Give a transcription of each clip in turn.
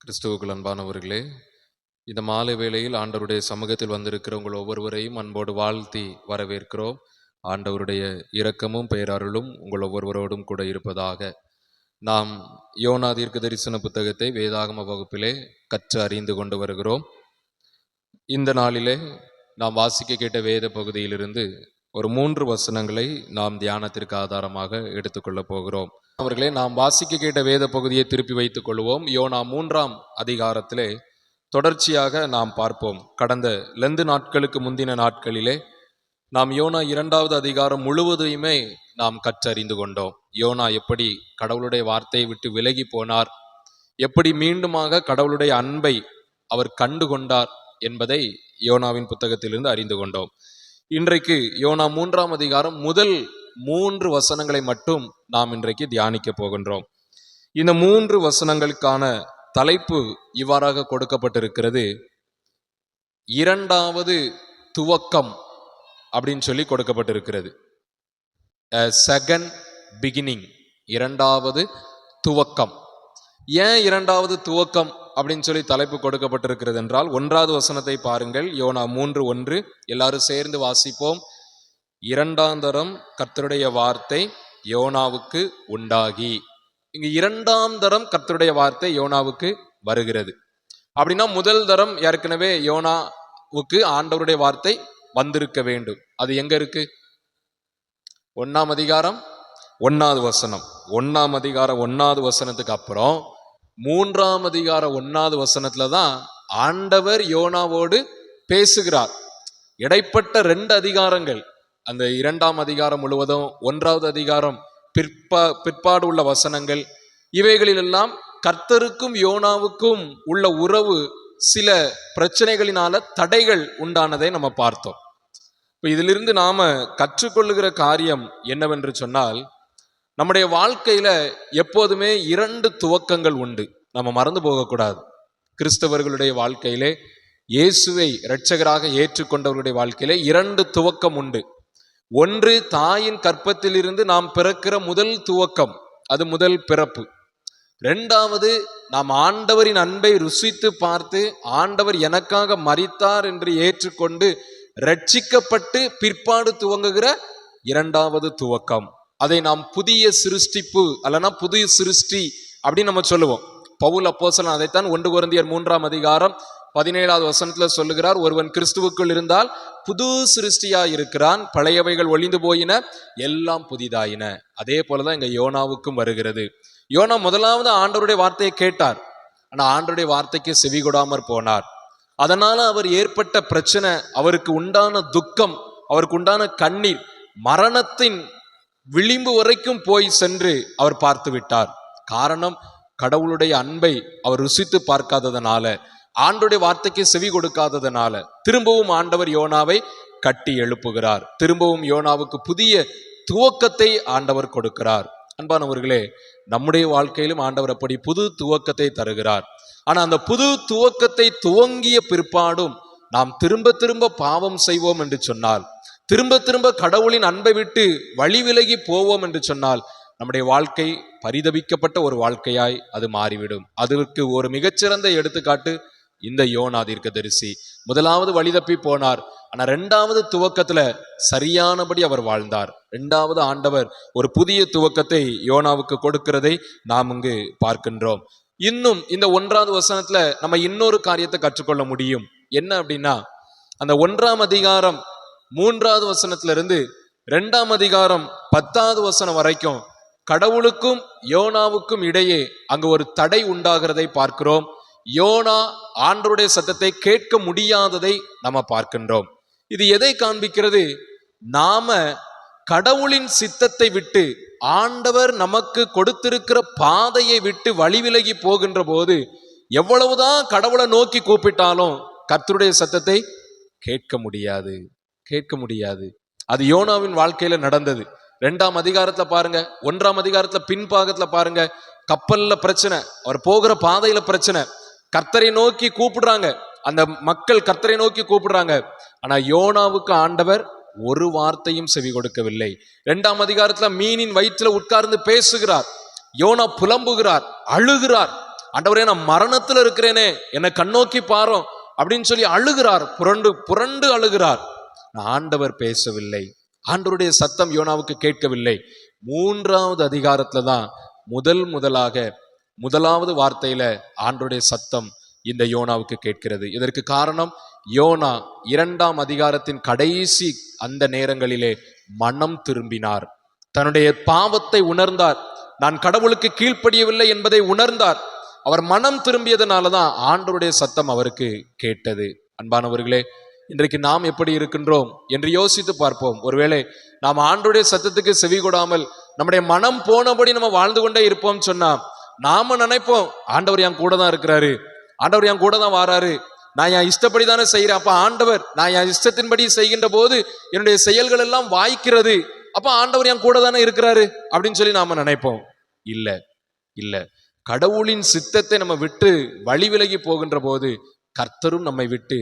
கிறிஸ்துவுக்குள் அன்பானவர்களே, இந்த மாலை வேளையில் ஆண்டவருடைய சமூகத்தில் வந்திருக்கிற உங்கள் ஒவ்வொருவரையும் அன்போடு வாழ்த்தி வரவேற்கிறோம். ஆண்டவருடைய இரக்கமும் பேரருளும் உங்கள் ஒவ்வொருவரோடும் கூட இருப்பதாக. நாம் யோனா தீர்க்க தரிசன புத்தகத்தை வேதாகம வகுப்பிலே கற்று அறிந்து கொண்டு வருகிறோம். இந்த நாளிலே நாம் வாசிக்க கேட்ட வேத பகுதியிலிருந்து ஒரு 3 வசனங்களை நாம் தியானத்திற்கு ஆதாரமாக எடுத்துக்கொள்ளப் போகிறோம். அவர்களே, நாம் வாசிக்க கேட்ட வேத பகுதியை திருப்பி வைத்துக் கொள்வோம். யோனா 3ஆம் அதிகாரத்திலே தொடர்ச்சியாக நாம் பார்ப்போம். கடந்த லெந்து நாட்களுக்கு முந்தின நாட்களிலே நாம் யோனா 2வது அதிகாரம் முழுவதையுமே நாம் கற்றறிந்து கொண்டோம். யோனா எப்படி கடவுளுடைய வார்த்தையை விட்டு விலகி போனார், எப்படி மீண்டுமாக கடவுளுடைய அன்பை அவர் கண்டு கொண்டார் என்பதை யோனாவின் புத்தகத்திலிருந்து அறிந்து கொண்டோம். இன்றைக்கு யோனா 3ஆம் அதிகாரம் முதல் 3 வசனங்களை மட்டும் நாம் இன்றைக்கு தியானிக்க போகின்றோம். இந்த 3 வசனங்களுக்கான தலைப்பு இவ்வாறாக கொடுக்கப்பட்டிருக்கிறது. 2வது துவக்கம் அப்படின்னு சொல்லி கொடுக்கப்பட்டிருக்கிறது. செகண்ட் பிகினிங், 2வது துவக்கம். ஏன் 2வது துவக்கம் அப்படின்னு சொல்லி தலைப்பு கொடுக்கப்பட்டிருக்கிறது என்றால், 1வது வசனத்தை பாருங்கள். யோனா 3:1. எல்லாரும் சேர்ந்து வாசிப்போம். 2ஆம் தரம் கர்த்தருடைய வார்த்தை யோனாவுக்கு உண்டாகி. இங்கு 2ஆம் தரம் கர்த்தருடைய வார்த்தை யோனாவுக்கு வருகிறது. அப்படின்னா முதல் தரம் ஏற்கனவே யோனாவுக்கு ஆண்டவருடைய வார்த்தை வந்திருக்க வேண்டும். அது எங்க இருக்கு? 1ஆம் அதிகாரம் 1வது வசனம். 1ஆம் அதிகாரம் 1வது வசனத்துக்கு அப்புறம் 3ஆம் அதிகாரம் 1வது வசனத்துல தான் ஆண்டவர் யோனாவோடு பேசுகிறார். இடைப்பட்ட 2 அதிகாரங்கள், அந்த 2ஆம் அதிகாரம் முழுவதும் 1வது அதிகாரம் பிற்பாடு உள்ள வசனங்கள், இவைகளிலெல்லாம் கர்த்தருக்கும் யோனாவுக்கும் உள்ள உறவு சில பிரச்சனைகளினால தடைகள் உண்டானதை நம்ம பார்த்தோம். இப்போ இதிலிருந்து நாம கற்றுக்கொள்ளுகிற காரியம் என்னவென்று சொன்னால், நம்முடைய வாழ்க்கையில எப்போதுமே 2 துவக்கங்கள் உண்டு. நம்ம மறந்து போகக்கூடாது. கிறிஸ்தவர்களுடைய வாழ்க்கையிலே, இயேசுவை இரட்சகராக ஏற்றுக்கொண்டவர்களுடைய வாழ்க்கையிலே 2 துவக்கம் உண்டு. ஒன்று, தாயின் கற்பத்திலிருந்து நாம் பிறக்கிற முதல் துவக்கம், அது முதல் பிறப்பு. 2வது, நாம் ஆண்டவரின் அன்பை ருசித்து பார்த்து ஆண்டவர் எனக்காக மரித்தார் என்று ஏற்றுக்கொண்டு ரட்சிக்கப்பட்டு பிற்பாடு துவங்குகிற 2வது துவக்கம். அதை நாம் புதிய சிருஷ்டிப்பு அல்லனா புதிய சிருஷ்டி அப்படின்னு நம்ம சொல்லுவோம். பவுல் அப்போஸ்தலன் அதைத்தான் 1 கொரிந்தியர் 3ஆம் அதிகாரம் 17வது வசனத்துல சொல்லுகிறார். ஒருவன் கிறிஸ்துவுக்குள் இருந்தால் புது சிருஷ்டியா இருக்கிறான், பழையவைகள் ஒழிந்து போயின, எல்லாம் புதிதாயின. அதே போலதான் இங்க யோனாவுக்கும் வருகிறது. யோனா முதலாவது ஆண்டவருடைய வார்த்தையை கேட்டார். ஆனா ஆண்டவருடைய வார்த்தைக்கு செவி கொடாமற் போனார். அதனால அவர் ஏற்பட்ட பிரச்சனை, அவருக்கு உண்டான துக்கம், அவருக்கு உண்டான கண்ணீர், மரணத்தின் விளிம்பு வரைக்கும் போய் சென்று அவர் பார்த்து விட்டார். காரணம், கடவுளுடைய அன்பை அவர் ருசித்து பார்க்காததனால, ஆண்டவருடைய வார்த்தைக்கு செவி கொடுக்காததனால. திரும்பவும் ஆண்டவர் யோனாவை கட்டி எழுப்புகிறார். திரும்பவும் யோனாவுக்கு புதிய துவக்கத்தை ஆண்டவர் கொடுக்கிறார். அன்பானவர்களே, நம்முடைய வாழ்க்கையிலும் ஆண்டவர் அப்படி புது துவக்கத்தை தருகிறார். ஆனா அந்த புது துவக்கத்தை துவங்கிய பிற்பாடும் நாம் திரும்ப திரும்ப பாவம் செய்வோம் என்று சொன்னால், திரும்ப திரும்ப கடவுளின் அன்பை விட்டு வழி விலகி போவோம் என்று சொன்னால், நம்முடைய வாழ்க்கை பரிதபிக்கப்பட்ட ஒரு வாழ்க்கையாய் அது மாறிவிடும். அதற்கு ஒரு மிகச்சிறந்த எடுத்துக்காட்டு இந்த யோனா தீர்க்கதரிசி. முதலாவது வழி தப்பி போனார். ஆனா 2வது துவக்கத்துல சரியானபடி அவர் வாழ்ந்தார். 2வது ஆண்டவர் ஒரு புதிய துவக்கத்தை யோனாவுக்கு கொடுக்கிறதை நாம் இங்கு பார்க்கின்றோம். இன்னும் இந்த 1வது வசனத்துல நம்ம இன்னொரு காரியத்தை கற்றுக்கொள்ள முடியும். என்ன அப்படின்னா, அந்த 1ஆம் அதிகாரம் 3வது வசனத்துல இருந்து 2ஆம் அதிகாரம் 10வது வசனம் வரைக்கும் கடவுளுக்கும் யோனாவுக்கும் இடையே அங்கு ஒரு தடை உண்டாகிறதை பார்க்கிறோம். யோனா ஆண்டவருடைய சத்தத்தை கேட்க முடியாததை நம்ம பார்க்கின்றோம். இது எதை காண்பிக்கிறது? நாம கடவுளின் சித்தத்தை விட்டு, ஆண்டவர் நமக்கு கொடுத்திருக்கிற பாதையை விட்டு வழி விலகி போகின்ற போது, எவ்வளவுதான் கடவுளை நோக்கி கூப்பிட்டாலும் கர்த்தருடைய சத்தத்தை கேட்க முடியாது. அது யோனாவின் வாழ்க்கையில நடந்தது. 2ஆம் அதிகாரத்துல பாருங்க, 1ஆம் அதிகாரத்துல பின்பாகத்துல பாருங்க, கப்பல்ல பிரச்சனை, அவர் போகிற பாதையில பிரச்சனை, கர்த்தரை நோக்கி கூப்பிடுறாங்க, அந்த மக்கள் கர்த்தரை நோக்கி கூப்பிடுறாங்க. ஆனா யோனாவுக்கு ஆண்டவர் ஒரு வார்த்தையும் செவி கொடுக்கவில்லை. 2ஆம் அதிகாரத்துல மீனின் வயிற்றுல உட்கார்ந்து பேசுகிறார். யோனா புலம்புகிறார், அழுகிறார். ஆண்டவரே நான் மரணத்துல இருக்கிறேனே, என்னை கண்ணோக்கி பாரும் அப்படின்னு சொல்லி அழுகிறார், புரண்டு புரண்டு அழுகிறார். ஆண்டவர் பேசவில்லை, ஆண்டவருடைய சத்தம் யோனாவுக்கு கேட்கவில்லை. 3வது அதிகாரத்துல தான் முதலாவது வார்த்தையில ஆண்டவருடைய சத்தம் இந்த யோனாவுக்கு கேட்கிறது. இதற்கு காரணம் யோனா 2ஆம் அதிகாரத்தின் கடைசி அந்த நேரங்களிலே மனம் திரும்பினார், தன்னுடைய பாவத்தை உணர்ந்தார், நான் கடவுளுக்கு கீழ்ப்படியவில்லை என்பதை உணர்ந்தார். அவர் மனம் திரும்பியதனாலதான் ஆண்டவருடைய சத்தம் அவருக்கு கேட்டது. அன்பானவர்களே, இன்றைக்கு நாம் எப்படி இருக்கின்றோம் என்று யோசித்து பார்ப்போம். ஒருவேளை நாம் ஆண்டவருடைய சத்தத்துக்கு செவி கொடாமல் நம்முடைய மனம் போனபடி நம்ம வாழ்ந்து கொண்டே இருப்போம் சொன்னா, நாம நினைப்போம் ஆண்டவர் என் கூட தான் இருக்கிறாரு, ஆண்டவர் என் கூட தான் வாராரு, நான் என் இஷ்டப்படி தானே செய்யறேன், அப்ப ஆண்டவர் நான் என் இஷ்டத்தின்படி செய்கின்ற போது என்னுடைய செயல்கள் எல்லாம் வாய்க்கிறது, அப்ப ஆண்டவர் என் கூட தானே இருக்கிறாரு அப்படின்னு சொல்லி நாம நினைப்போம். இல்ல இல்ல, கடவுளின் சித்தத்தை நம்ம விட்டு வழி விலகி போகின்ற போது கர்த்தரும் நம்மை விட்டு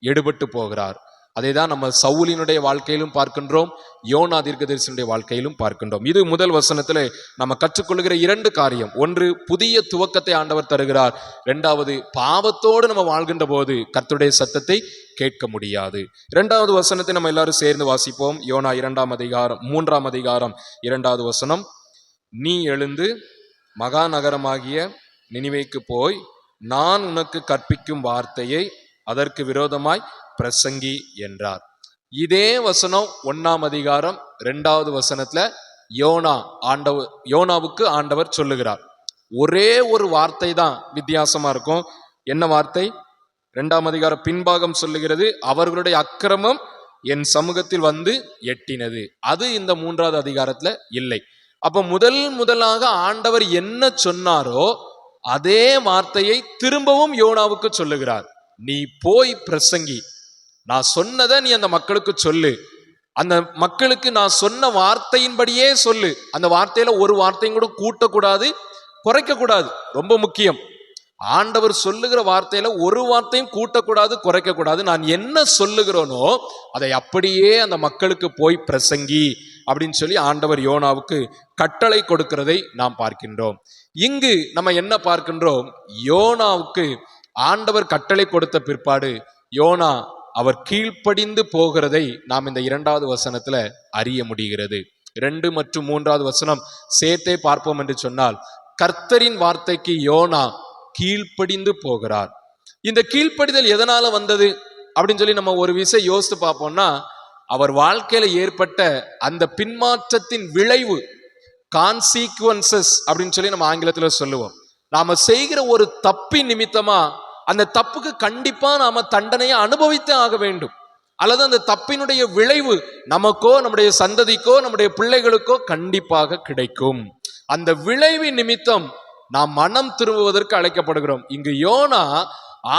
எடுபட்டு போகிறார். அதை தான் நம்ம சவுலினுடைய வாழ்க்கையிலும் பார்க்கின்றோம், யோனா தீர்க்கதரிசியினுடைய வாழ்க்கையிலும் பார்க்கின்றோம். இது முதல் வசனத்துல நம்ம கற்றுக்கொள்கிற 2 காரியம். ஒன்று, புதிய துவக்கத்தை ஆண்டவர் தருகிறார். 2வது, பாவத்தோடு நம்ம வாழ்கின்ற போது கர்த்தருடைய சத்தத்தை கேட்க முடியாது. 2வது வசனத்தை நம்ம எல்லாரும் சேர்ந்து வாசிப்போம். யோனா 3ஆம் அதிகாரம் 2வது வசனம். நீ எழுந்து மகாநகரமாகிய நினிவேக்கு போய் நான் உனக்கு கற்பிக்கும் வார்த்தையை அதற்கு விரோதமாய் பிரசங்கி என்றார். இதே வசனம் 1ஆம் அதிகாரம் 2வது வசனத்துல யோனாவுக்கு ஆண்டவர் சொல்லுகிறார். ஒரே ஒரு வார்த்தை தான் வித்தியாசமா இருக்கும். என்ன வார்த்தை? 2ஆம் அதிகாரம் பின்பாகம் சொல்லுகிறது, அவர்களுடைய அக்கிரமம் என் சமூகத்தில் வந்து எட்டினது. அது இந்த 3வது அதிகாரத்துல இல்லை. அப்ப முதலாக ஆண்டவர் என்ன சொன்னாரோ அதே வார்த்தையை திரும்பவும் யோனாவுக்கு சொல்லுகிறார். நீ போய் பிரசங்கி, நான் சொன்னதை நீ அந்த மக்களுக்கு சொல்லு, அந்த மக்களுக்கு நான் சொன்ன வார்த்தையின்படியே சொல்லு. அந்த வார்த்தையில ஒரு வார்த்தையும் கூட கூட்டக்கூடாது, குறைக்க கூடாது. ரொம்ப முக்கியம். ஆண்டவர் சொல்லுகிற வார்த்தையில ஒரு வார்த்தையும் கூட்டக்கூடாது, குறைக்க கூடாது. நான் என்ன சொல்லுகிறோனோ அதை அப்படியே அந்த மக்களுக்கு போய் பிரசங்கி அப்படின்னு சொல்லி ஆண்டவர் யோனாவுக்கு கட்டளை கொடுக்கிறதை நாம் பார்க்கின்றோம். இங்கு நம்ம என்ன பார்க்கின்றோம்? யோனாவுக்கு ஆண்டவர் கட்டளை கொடுத்த பிற்பாடு யோனா அவர் கீழ்ப்படிந்து போகிறதை நாம் இந்த 2வது வசனத்துல அறிய முடிகிறது. 2 மற்றும் 3வது வசனம் சேர்த்தே பார்ப்போம் என்று சொன்னால், கர்த்தரின் வார்த்தைக்கு யோனா கீழ்ப்படிந்து போகிறார். இந்த கீழ்ப்படிதல் எதனால வந்தது அப்படின்னு சொல்லி நம்ம ஒரு விஷயம் யோசித்து பார்ப்போம்னா, அவர் வாழ்க்கையில ஏற்பட்ட அந்த பின்மாற்றத்தின் விளைவு, கான்சீக்வன்சஸ் அப்படின்னு சொல்லி நம்ம ஆங்கிலத்துல சொல்லுவோம். நாம செய்கிற ஒரு தப்பின் நிமித்தமா அந்த தப்புக்கு கண்டிப்பா நாம தண்டனையை அனுபவித்தே ஆக வேண்டும், அல்லது அந்த தப்பினுடைய விளைவு நமக்கோ நம்முடைய சந்ததிக்கோ நம்முடைய பிள்ளைகளுக்கோ கண்டிப்பாக கிடைக்கும். அந்த விளைவின் நிமித்தம் நாம் மனம் திரும்புவதற்கு அழைக்கப்படுகிறோம். இங்கு யோனா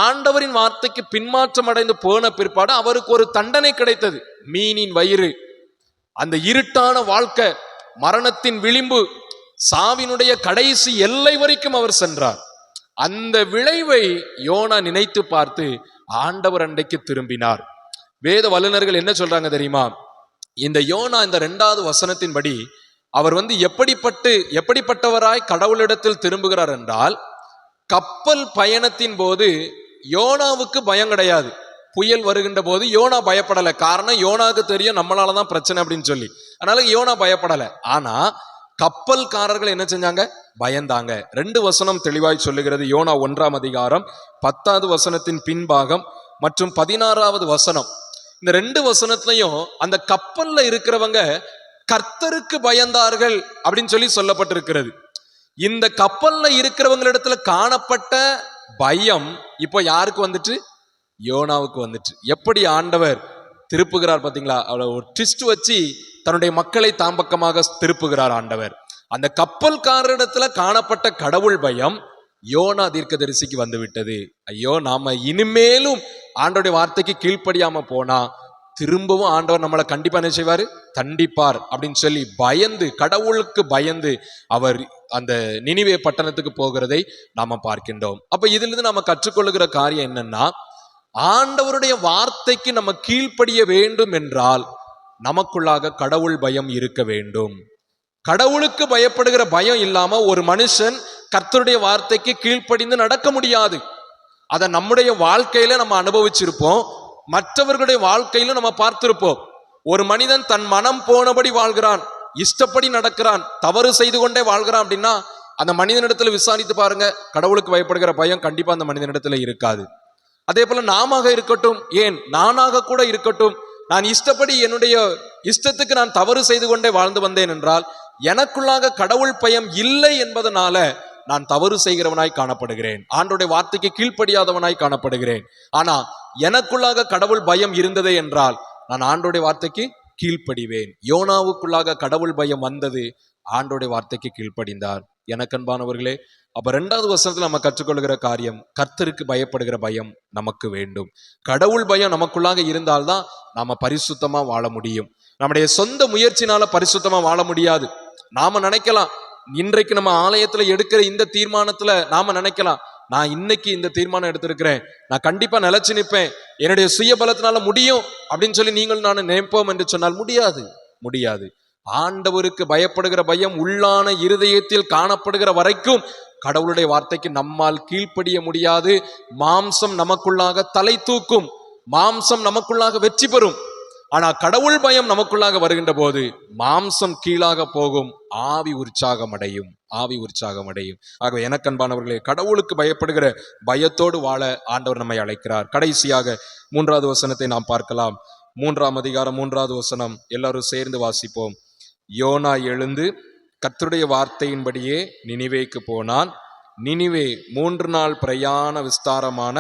ஆண்டவரின் வார்த்தைக்கு பின்மாற்றம் அடைந்து போன பிற்பாடு அவருக்கு ஒரு தண்டனை கிடைத்தது. மீனின் வயிறு, அந்த இருட்டான வாழ்க்கை, மரணத்தின் விளிம்பு, சாவினுடைய கடைசி எல்லை வரைக்கும் அவர் சென்றார். அந்த விளைவை யோனா நினைத்து பார்த்து ஆண்டவர் அண்டைக்கு திரும்பினார். வேத வல்லுநர்கள் என்ன சொல்றாங்க தெரியுமா? இந்த யோனா இந்த 2வது வசனத்தின்படி அவர் எப்படிப்பட்டவராய் கடவுளிடத்தில் திரும்புகிறார் என்றால், கப்பல் பயணத்தின் போது யோனாவுக்கு பயம் கிடையாது. புயல் வருகின்ற போது யோனா பயப்படலை. காரணம், யோனாவுக்கு தெரியும் நம்மளாலதான் பிரச்சனை அப்படின்னு சொல்லி, அதனால யோனா பயப்படலை. ஆனா கப்பல்காரர்கள் என்ன செஞ்சாங்க? பயந்தாங்க. 2 வசனம் தெளிவாய் சொல்லுகிறது. யோனா 1ஆம் அதிகாரம் 10வது வசனத்தின் பின்பாகம் மற்றும் 16வது வசனம். இந்த 2 வசனத்திலையும் அந்த கப்பல்ல இருக்கிறவங்க கர்த்தருக்கு பயந்தார்கள் அப்படின்னு சொல்லி சொல்லப்பட்டிருக்கிறது. இந்த கப்பல்ல இருக்கிறவங்களிடத்துல காணப்பட்ட பயம் இப்போ யாருக்கு வந்துட்டு? யோனாவுக்கு வந்துட்டு. எப்படி ஆண்டவர் திருப்புகிறார் பாத்தீங்களா? அவளை ஒரு ட்விஸ்ட் வச்சு தன்னுடைய மக்களை தாம்பக்கமாக திருப்புகிறார் ஆண்டவர். அந்த கப்பல்காரரிடத்துல காணப்பட்ட கடவுள் பயம் யோனா தீர்க்கதரிசிக்கு வந்து விட்டது. ஐயோ, நாம இனிமேலும் ஆண்டவருடைய வார்த்தைக்கு கீழ்ப்படியாம போனா திரும்பவும் ஆண்டவர் நம்மளை கண்டிப்பா என்ன செய்வாரு? தண்டிப்பார் அப்படின்னு சொல்லி பயந்து, கடவுளுக்கு பயந்து அவர் அந்த நினிவே பட்டணத்துக்கு போகிறதை நாம பார்க்கின்றோம். அப்ப இதுல இருந்து நாம கற்றுக்கொள்ளுகிற காரியம் என்னன்னா, ஆண்டவருடைய வார்த்தைக்கு நம்ம கீழ்ப்படிய வேண்டும் என்றால் நமக்குள்ளாக கடவுள் பயம் இருக்க வேண்டும். கடவுளுக்கு பயப்படுகிற பயம் இல்லாம ஒரு மனுஷன் கர்த்தருடைய வார்த்தைக்கு கீழ்ப்படிந்து நடக்க முடியாது. அதை நம்முடைய வாழ்க்கையில நம்ம அனுபவிச்சிருப்போம், மற்றவர்களுடைய வாழ்க்கையில நம்ம பார்த்திருப்போம். ஒரு மனிதன் தன் மனம் போனபடி வாழ்கிறான், இஷ்டப்படி நடக்கிறான், தவறு செய்து கொண்டே வாழ்கிறான் அப்படின்னா அந்த மனிதனிடத்துல விசாரித்து பாருங்க, கடவுளுக்கு பயப்படுகிற பயம் கண்டிப்பா அந்த மனிதனிடத்துல இருக்காது. அதே போல நாம இருக்கட்டும், ஏன் நானாக கூட இருக்கட்டும், நான் இஷ்டப்படி என்னுடைய இஷ்டத்துக்கு நான் தவறு செய்து கொண்டே வாழ்ந்து வந்தேன் என்றால் எனக்குள்ளாக கடவுள் பயம் இல்லை என்பதனால நான் தவறு செய்கிறவனாய் காணப்படுகிறேன், ஆண்டோடைய வார்த்தைக்கு கீழ்ப்படியாதவனாய் காணப்படுகிறேன். ஆனா எனக்குள்ளாக கடவுள் பயம் இருந்ததே என்றால் நான் ஆண்டோடைய வார்த்தைக்கு கீழ்ப்படிவேன். யோனாவுக்குள்ளாக கடவுள் பயம் வந்தது, ஆண்டோடைய வார்த்தைக்கு கீழ்ப்படிந்தார். எனக்கன்பானவர்களே, அப்ப 2வது வசனத்துல நம்ம கற்றுக்கொள்கிற காரியம், கர்த்தருக்கு பயப்படுகிற பயம் நமக்கு வேண்டும். கடவுள் பயம் நமக்குள்ளாக இருந்தால்தான் நாம பரிசுத்தமா வாழ முடியும். நம்முடைய சொந்த முயற்சினால பரிசுத்தமா வாழ முடியாது. நாம நினைக்கலாம், இன்றைக்கு நம்ம ஆலயத்துல எடுக்கிற இந்த தீர்மானத்துல நாம நினைக்கலாம், நான் இன்னைக்கு இந்த தீர்மானம் எடுத்திருக்கிறேன், நான் கண்டிப்பா நிலைச்சு நிற்பேன், என்னுடைய சுய பலத்தினால முடியும் அப்படின்னு சொல்லி நீங்கள் நான் நினைப்போம் என்று சொன்னால் முடியாது, முடியாது. ஆண்டவருக்கு பயப்படுகிற பயம் உள்ளான இருதயத்தில் காணப்படுகிற வரைக்கும் கடவுளுடைய வார்த்தைக்கு நம்மால் கீழ்ப்படிய முடியாது. மாம்சம் நமக்குள்ளாக தலை தூக்கும், மாம்சம் நமக்குள்ளாக வெற்றி பெறும். ஆனா கடவுள் பயம் நமக்குள்ளாக வருகின்ற போது மாம்சம் கீழாக போகும், ஆவி உற்சாகம் அடையும், ஆவி உற்சாகம் அடையும். ஆகவே எனக்கன்பானவர்களே, கடவுளுக்கு பயப்படுகிற பயத்தோடு வாழ ஆண்டவர் நம்மை அழைக்கிறார். கடைசியாக 3வது வசனத்தை நாம் பார்க்கலாம். 3ஆம் அதிகாரம் 3வது வசனம் எல்லாரும் சேர்ந்து வாசிப்போம். யோனா எழுந்து கர்த்தருடைய வார்த்தையின்படியே நினிவேக்கு போனான். நினிவே 3 நாள் பிரயாண விஸ்தாரமான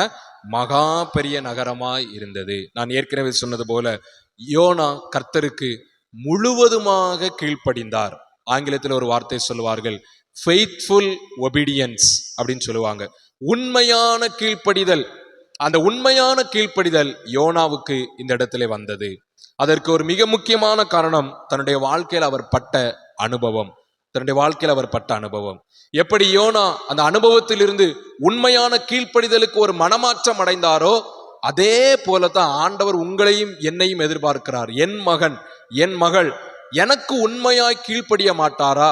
மகா பெரிய நகரமாய் இருந்தது. நான் ஏற்கனவே சொன்னது போல யோனா கர்த்தருக்கு முழுவதுமாக கீழ்ப்படிந்தார். ஆங்கிலத்தில் ஒரு வார்த்தை சொல்லுவார்கள், ஃபெய்த்ஃபுல் ஒபீடியன்ஸ் அப்படின்னு சொல்லுவாங்க. உண்மையான கீழ்ப்படிதல். அந்த உண்மையான கீழ்ப்படிதல் யோனாவுக்கு இந்த இடத்துல வந்தது. அதற்கு ஒரு மிக முக்கியமான காரணம் தன்னுடைய வாழ்க்கையில் அவர் பட்ட அனுபவம். தன்னுடைய வாழ்க்கையில் அவர் பட்ட அனுபவம். எப்படி யோனா அந்த அனுபவத்திலிருந்து உண்மையான கீழ்ப்படிதலுக்கு ஒரு மனமாற்றம் அடைந்தாரோ, அதே போலதான் ஆண்டவர் உங்களையும் என்னையும் எதிர்பார்க்கிறார். என் மகன், என் மகள் எனக்கு உண்மையாய் கீழ்ப்படிய மாட்டாரா,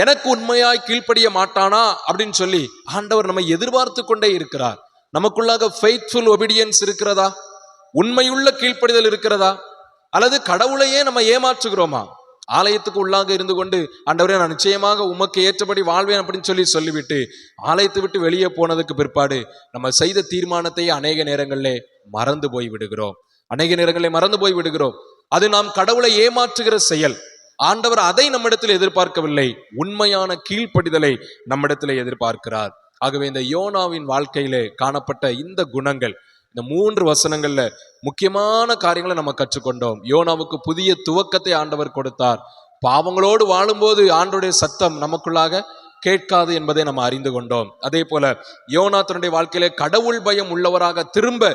எனக்கு உண்மையாய் கீழ்ப்படிய மாட்டானா அப்படின்னு சொல்லி ஆண்டவர் நம்மை எதிர்பார்த்து கொண்டே இருக்கிறார். நமக்குள்ளாக ஃபெய்த்ஃபுல் ஒபீடியன்ஸ் இருக்கிறதா, உண்மையுள்ள கீழ்ப்படிதல் இருக்கிறதா, அல்லது கடவுளையே நம்ம ஏமாற்றுகிறோமா? ஆலயத்துக்கு உள்ளாக இருந்து கொண்டு ஆண்டவரே நான் நிச்சயமாக உமக்கு ஏற்றபடி வாழ்வேன் அப்படின்னு சொல்லிவிட்டு ஆலயத்தை விட்டு வெளியே போனதுக்கு பிற்பாடு நம்ம செய்த தீர்மானத்தை அநேக நேரங்களிலே மறந்து போய் விடுகிறோம், அநேக நேரங்களிலே மறந்து போய் விடுகிறோம். அது நாம் கடவுளை ஏமாற்றுகிற செயல். ஆண்டவர் அதை நம்மிடத்தில் எதிர்பார்க்கவில்லை, உண்மையான கீழ்ப்படிதலை நம்மிடத்தில் எதிர்பார்க்கிறார். ஆகவே இந்த யோனாவின் வாழ்க்கையிலே காணப்பட்ட இந்த குணங்கள், இந்த 3 வசனங்கள்ல முக்கியமான காரியங்களை நம்ம கற்றுக்கொண்டோம். யோனாவுக்கு புதிய துவக்கத்தை ஆண்டவர் கொடுத்தார். பாவங்களோடு வாழும்போது ஆண்டவருடைய சத்தம் நமக்குள்ளாக கேட்காது என்பதை நம்ம அறிந்து கொண்டோம். அதே போல யோனா தன்னுடைய வாழ்க்கையிலே கடவுள் பயம் உள்ளவராக திரும்ப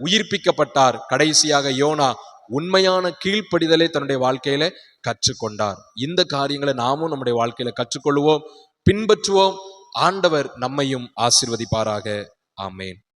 உயிர்ப்பிக்கப்பட்டார். கடைசியாக யோனா உண்மையான கீழ்ப்படிதலை தன்னுடைய வாழ்க்கையில கற்றுக்கொண்டார். இந்த காரியங்களை நாமும் நம்முடைய வாழ்க்கையில கற்றுக்கொள்வோம், பின்பற்றுவோம். ஆண்டவர் நம்மையும் ஆசீர்வதிப்பாராக. ஆமேன்.